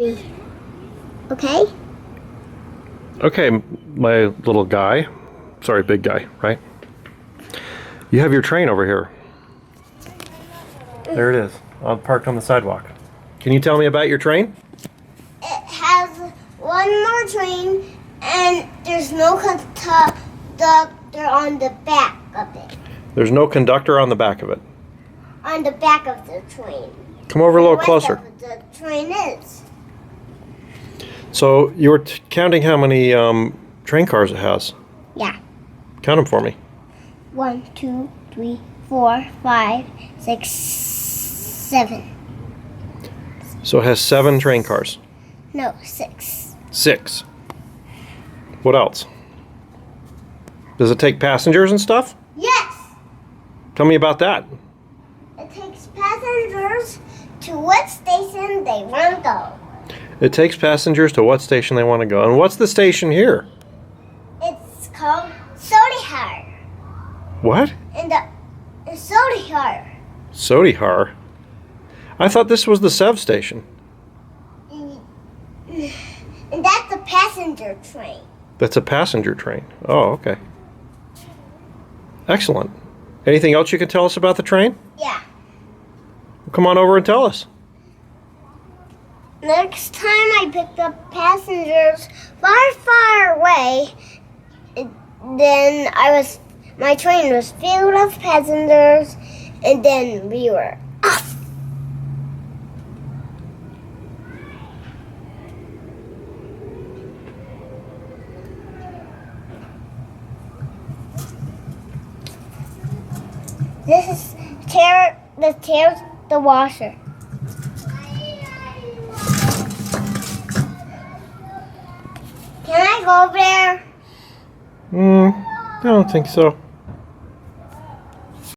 Okay? Okay, my little guy. Sorry, big guy, right? You have your train over here. There it is, parked on the sidewalk. Can you tell me about your train? It has one more train, and there's no conductor on the back of it. There's no conductor on the back of it. On the back of the train. Come over a little closer. The train is. So you were counting how many train cars it has. Yeah. Count them for me. 1, 2, 3, 4, 5, 6, 7. So it has 7 train cars. No, 6. 6. What else? Does it take passengers and stuff? Yes. Tell me about that. It takes passengers to what station they want to go. It takes passengers to what station they want to go. And what's the station here? It's called Sodihar. What? And the Sodihar. Sodihar? I thought this was the Sev station. And that's a passenger train. That's a passenger train. Oh, okay. Excellent. Anything else you can tell us about the train? Yeah. Well, come on over and tell us. Next time I picked up passengers far, far away, then my train was filled with passengers, and then we were off. This is the washer. Can I go over there? I don't think so.